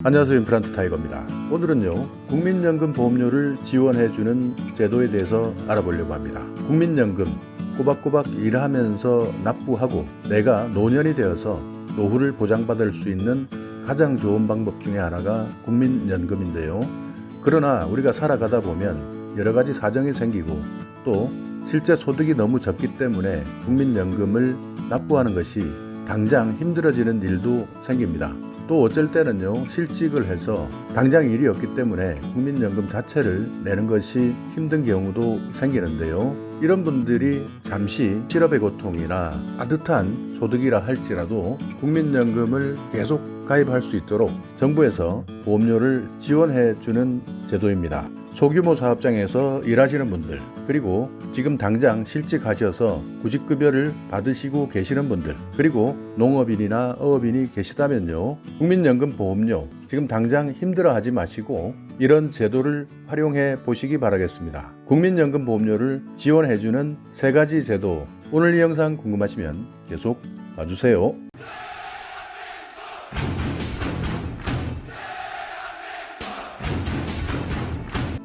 안녕하세요. 임플란트 타이거입니다. 오늘은요, 국민연금 보험료를 지원해주는 제도에 대해서 알아보려고 합니다. 국민연금 꼬박꼬박 일하면서 납부하고 내가 노년이 되어서 노후를 보장받을 수 있는 가장 좋은 방법 중에 하나가 국민연금인데요. 그러나 우리가 살아가다 보면 여러 가지 사정이 생기고 또 실제 소득이 너무 적기 때문에 국민연금을 납부하는 것이 당장 힘들어지는 일도 생깁니다. 또 어쩔 때는요, 실직을 해서 당장 일이 없기 때문에 국민연금 자체를 내는 것이 힘든 경우도 생기는데요. 이런 분들이 잠시 실업의 고통이나 빠듯한 소득이라 할지라도 국민연금을 계속 가입할 수 있도록 정부에서 보험료를 지원해주는 제도입니다. 소규모 사업장에서 일하시는 분들, 그리고 지금 당장 실직하셔서 구직급여를 받으시고 계시는 분들, 그리고 농업인이나 어업인이 계시다면요, 국민연금 보험료 지금 당장 힘들어하지 마시고 이런 제도를 활용해 보시기 바라겠습니다. 국민연금 보험료를 지원해주는 세 가지 제도, 오늘 이 영상 궁금하시면 계속 봐주세요.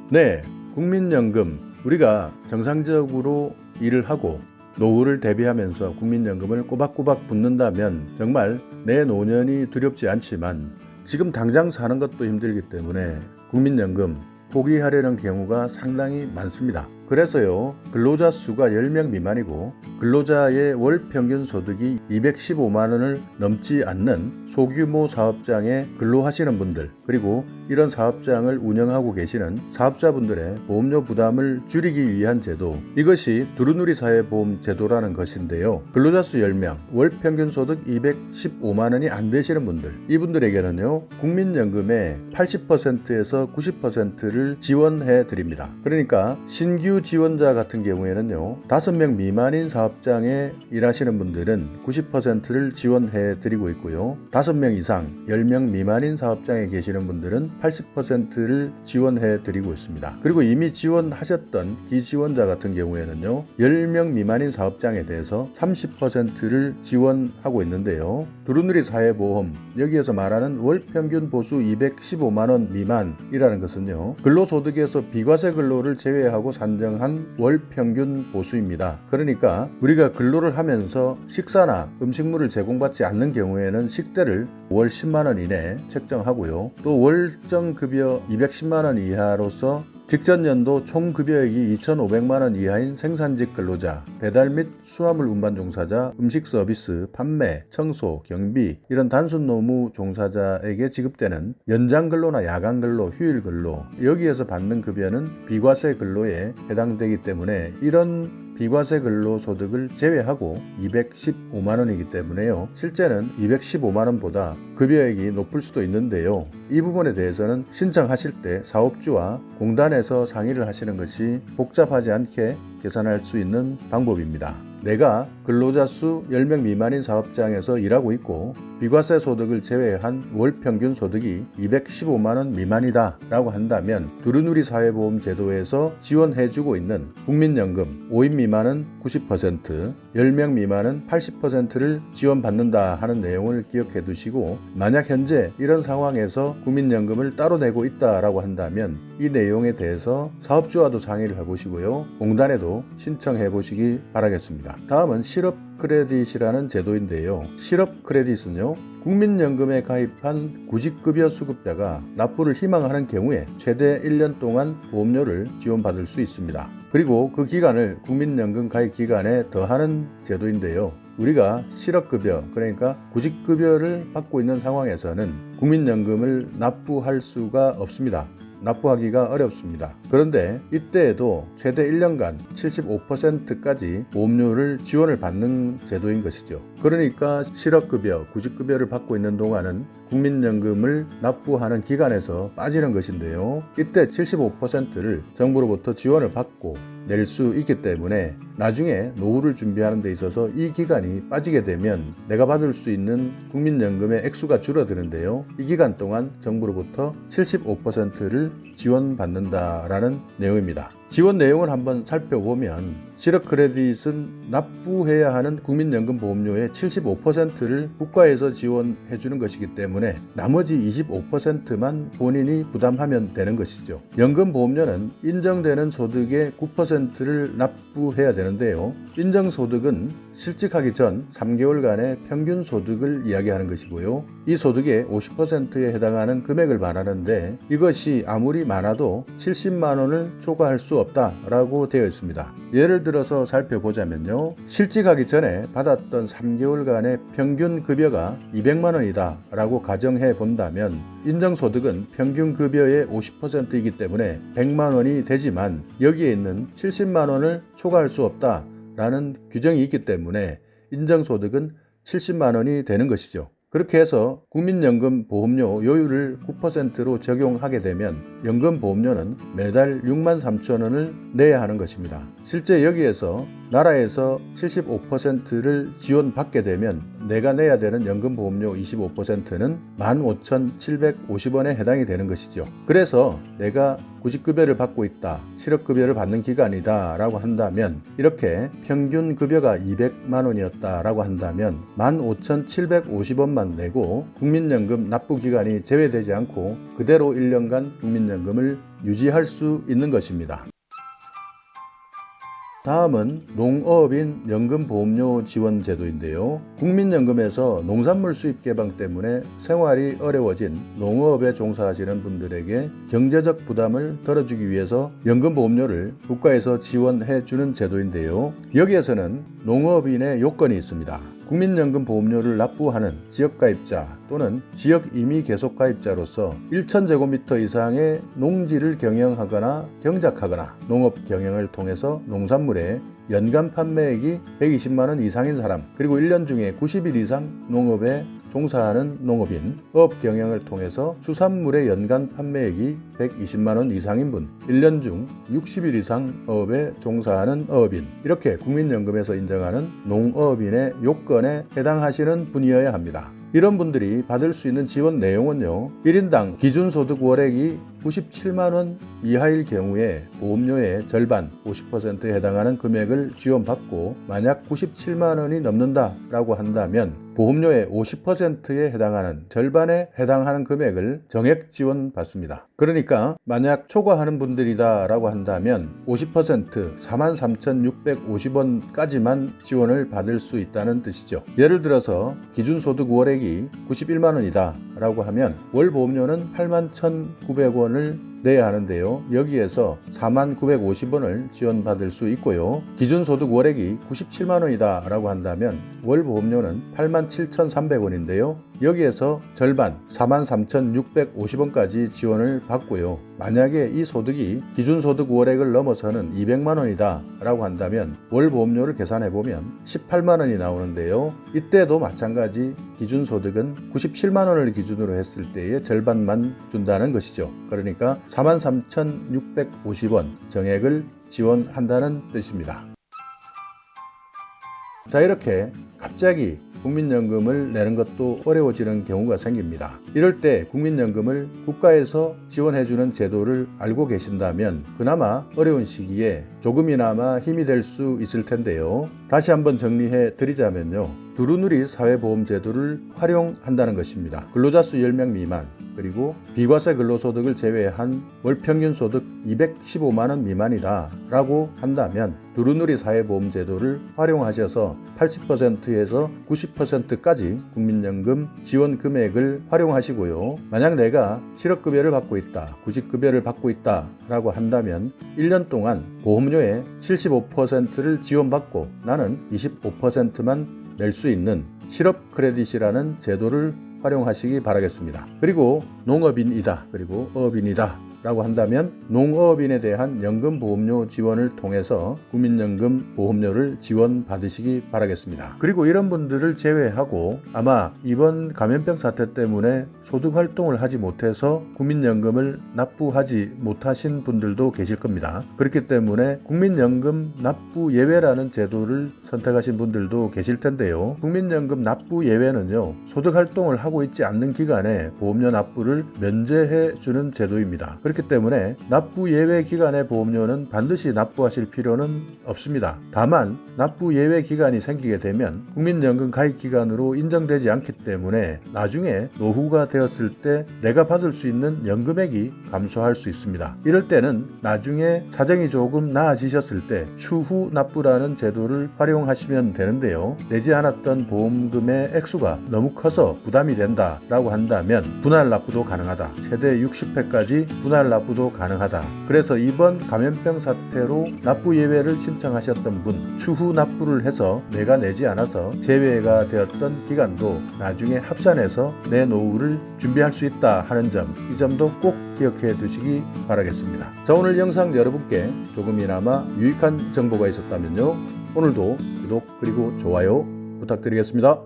네, 국민연금, 우리가 정상적으로 일을 하고 노후를 대비하면서 국민연금을 꼬박꼬박 붓는다면 정말 내 노년이 두렵지 않지만 지금 당장 사는 것도 힘들기 때문에 국민연금 포기하려는 경우가 상당히 많습니다. 그래서요, 근로자 수가 10명 미만이고 근로자의 월 평균 소득이 215만 원을 넘지 않는 소규모 사업장에 근로하시는 분들, 그리고 이런 사업장을 운영하고 계시는 사업자분들의 보험료 부담을 줄이기 위한 제도, 이것이 두루누리 사회보험 제도라는 것인데요. 근로자 수 10명, 월 평균 소득 215만 원이 안 되시는 분들, 이분들에게는요, 국민연금의 80%에서 90%를 지원해 드립니다. 그러니까 신규 지원자 같은 경우에는요, 5명 미만인 사업장에 일하시는 분들은 90%를 지원해 드리고 있고요, 5명 이상 10명 미만인 사업장에 계시는 분들은 80%를 지원해 드리고 있습니다. 그리고 이미 지원하셨던 기지원자 같은 경우에는요, 10명 미만인 사업장에 대해서 30%를 지원하고 있는데요. 두루누리 사회보험, 여기에서 말하는 월 평균 보수 215만 원 미만이라는 것은요, 근로소득에서 비과세 근로를 제외하고 산정한 월 평균 보수입니다. 그러니까 우리가 근로를 하면서 식사나 음식물을 제공받지 않는 경우에는 식대를 월 10만 원 이내 책정하고요, 또 월정 급여 210만 원 이하로서 직전 연도 총 급여액이 2,500만 원 이하인 생산직 근로자, 배달 및 수화물 운반 종사자, 음식 서비스, 판매, 청소, 경비, 이런 단순 노무 종사자에게 지급되는 연장 근로나 야간 근로, 휴일 근로, 여기에서 받는 급여는 비과세 근로에 해당되기 때문에 이런 비과세 근로소득을 제외하고 215만 원이기 때문에요, 실제는 215만 원보다 급여액이 높을 수도 있는데요. 이 부분에 대해서는 신청하실 때 사업주와 공단에서 상의를 하시는 것이 복잡하지 않게 계산할 수 있는 방법입니다. 내가 근로자 수 10명 미만인 사업장에서 일하고 있고 비과세 소득을 제외한 월 평균 소득이 215만 원 미만이다 라고 한다면 두루누리 사회보험 제도에서 지원해주고 있는 국민연금 5인 미만은 90%, 10명 미만은 80%를 지원받는다 하는 내용을 기억해 두시고, 만약 현재 이런 상황에서 국민연금을 따로 내고 있다라고 한다면 이 내용에 대해서 사업주와도 상의를 해보시고요, 공단에도 신청해 보시기 바라겠습니다. 다음은 실업 크레딧이라는 제도인데요. 실업 크레딧은요, 국민연금에 가입한 구직급여 수급자가 납부를 희망하는 경우에 최대 1년 동안 보험료를 지원받을 수 있습니다. 그리고 그 기간을 국민연금 가입 기간에 더하는 제도인데요. 우리가 실업급여, 그러니까 구직급여를 받고 있는 상황에서는 국민연금을 납부할 수가 없습니다. 납부하기가 어렵습니다. 그런데 이때에도 최대 1년간 75%까지 보험료를 지원을 받는 제도인 것이죠. 그러니까 실업급여, 구직급여를 받고 있는 동안은 국민연금을 납부하는 기간에서 빠지는 것인데요. 이때 75%를 정부로부터 지원을 받고 낼 수 있기 때문에 나중에 노후를 준비하는 데 있어서 이 기간이 빠지게 되면 내가 받을 수 있는 국민연금의 액수가 줄어드는데요. 이 기간 동안 정부로부터 75%를 지원받는다라는 내용입니다. 지원 내용을 한번 살펴보면 실업 크레딧은 납부해야 하는 국민연금보험료의 75%를 국가에서 지원해 주는 것이기 때문에 나머지 25%만 본인이 부담하면 되는 것이죠. 연금보험료는 인정되는 소득의 9%를 납부해야 되는데요. 인정소득은 실직하기 전 3개월간의 평균 소득을 이야기하는 것이고요. 이 소득의 50%에 해당하는 금액을 말하는데 이것이 아무리 많아도 70만 원을 초과할 수 없다라고 되어 있습니다. 예를 들어서 살펴보자면요. 실직하기 전에 받았던 3개월간의 평균 급여가 200만 원이다 라고 가정해 본다면 인정소득은 평균 급여의 50%이기 때문에 100만 원이 되지만 여기에 있는 70만 원을 초과할 수 없다 라는 규정이 있기 때문에 인정소득은 70만 원이 되는 것이죠. 그렇게 해서 국민연금 보험료 요율을 9%로 적용하게 되면 연금보험료는 매달 6만 3천 원을 내야 하는 것입니다. 실제 여기에서 나라에서 75%를 지원받게 되면 내가 내야 되는 연금보험료 25%는 15,750원에 해당이 되는 것이죠. 그래서 내가 구직급여를 받고 있다, 실업급여를 받는 기간이다 라고 한다면 이렇게 평균 급여가 200만 원이었다 라고 한다면 15,750원만 내고 국민연금 납부기간이 제외되지 않고 그대로 1년간 국민연금을 유지할 수 있는 것입니다. 다음은 농업인 연금보험료 지원제도인데요. 국민연금에서 농산물 수입 개방 때문에 생활이 어려워진 농업에 종사하시는 분들에게 경제적 부담을 덜어주기 위해서 연금보험료를 국가에서 지원해주는 제도인데요. 여기에서는 농업인의 요건이 있습니다. 국민연금보험료를 납부하는 지역가입자 또는 지역임의계속가입자로서 1,000제곱미터 이상의 농지를 경영하거나 경작하거나 농업 경영을 통해서 농산물의 연간 판매액이 120만 원 이상인 사람, 그리고 1년 중에 90일 이상 농업에 종사하는 농업인, 어업 경영을 통해서 수산물의 연간 판매액이 120만 원 이상인 분, 1년 중 60일 이상 어업에 종사하는 어업인, 이렇게 국민연금에서 인정하는 농업인의 요건에 해당하시는 분이어야 합니다. 이런 분들이 받을 수 있는 지원 내용은요. 1인당 기준소득 월액이 97만 원 이하일 경우에 보험료의 절반 50%에 해당하는 금액을 지원받고 만약 97만 원이 넘는다라고 한다면 보험료의 50%에 해당하는 절반에 해당하는 금액을 정액 지원받습니다. 그러니까 만약 초과하는 분들이다라고 한다면 50% 43,650원까지만 지원을 받을 수 있다는 뜻이죠. 예를 들어서 기준소득 월액이 91만 원이다 라고 하면 월 보험료는 81,900원을 내야 하는데요. 여기에서 4950원을 지원받을 수 있고요. 기준소득 월액이 97만 원이다 라고 한다면 월 보험료는 87,300원인데요. 여기에서 절반 43,650원까지 지원을 받고요. 만약에 이 소득이 기준소득 월액을 넘어서는 200만 원이다 라고 한다면 월 보험료를 계산해 보면 18만 원이 나오는데요. 이때도 마찬가지 기준소득은 97만 원을 기준으로 했을 때의 절반만 준다는 것이죠. 그러니까 43,650원 정액을 지원한다는 뜻입니다. 자, 이렇게 갑자기 국민연금을 내는 것도 어려워지는 경우가 생깁니다. 이럴 때 국민연금을 국가에서 지원해주는 제도를 알고 계신다면 그나마 어려운 시기에 조금이나마 힘이 될 수 있을 텐데요. 다시 한번 정리해 드리자면요. 두루누리 사회보험제도를 활용한다는 것입니다. 근로자 수 10명 미만, 그리고 비과세 근로소득을 제외한 월평균소득 215만 원 미만이다 라고 한다면 두루누리 사회보험제도를 활용하셔서 80%에서 90%까지 국민연금 지원 금액을 활용하시고요. 만약 내가 실업급여를 받고 있다, 구직급여를 받고 있다 라고 한다면 1년 동안 보험료의 75%를 지원받고 나는 25%만 낼 수 있는 실업 크레딧이라는 제도를 활용하시기 바라겠습니다. 그리고 농업인이다, 그리고 어업인이다 라고 한다면 농업인에 대한 연금보험료 지원을 통해서 국민연금 보험료를 지원받으시기 바라겠습니다. 그리고 이런 분들을 제외하고 아마 이번 감염병 사태 때문에 소득활동을 하지 못해서 국민연금을 납부하지 못하신 분들도 계실 겁니다. 그렇기 때문에 국민연금 납부 예외라는 제도를 선택하신 분들도 계실 텐데요. 국민연금 납부 예외는요, 소득활동을 하고 있지 않는 기간에 보험료 납부를 면제해 주는 제도입니다. 그렇기 때문에 납부 예외 기간의 보험료는 반드시 납부하실 필요는 없습니다. 다만 납부 예외 기간이 생기게 되면 국민연금 가입 기간으로 인정되지 않기 때문에 나중에 노후가 되었을 때 내가 받을 수 있는 연금액이 감소할 수 있습니다. 이럴 때는 나중에 사정이 조금 나아지셨을 때 추후 납부라는 제도를 활용하시면 되는데요. 내지 않았던 보험금의 액수가 너무 커서 부담이 된다 라고 한다면 분할 납부도 가능하다. 최대 60회까지 분할 납부도 가능하다. 그래서 이번 감염병 사태로 납부 예외를 신청하셨던 분, 추후 납부를 해서 내가 내지 않아서 제외가 되었던 기간도 나중에 합산해서 내 노후를 준비할 수 있다 하는 점, 이 점도 꼭 기억해 두시기 바라겠습니다. 자, 오늘 영상 여러분께 조금이나마 유익한 정보가 있었다면요, 오늘도 구독 그리고 좋아요 부탁드리겠습니다.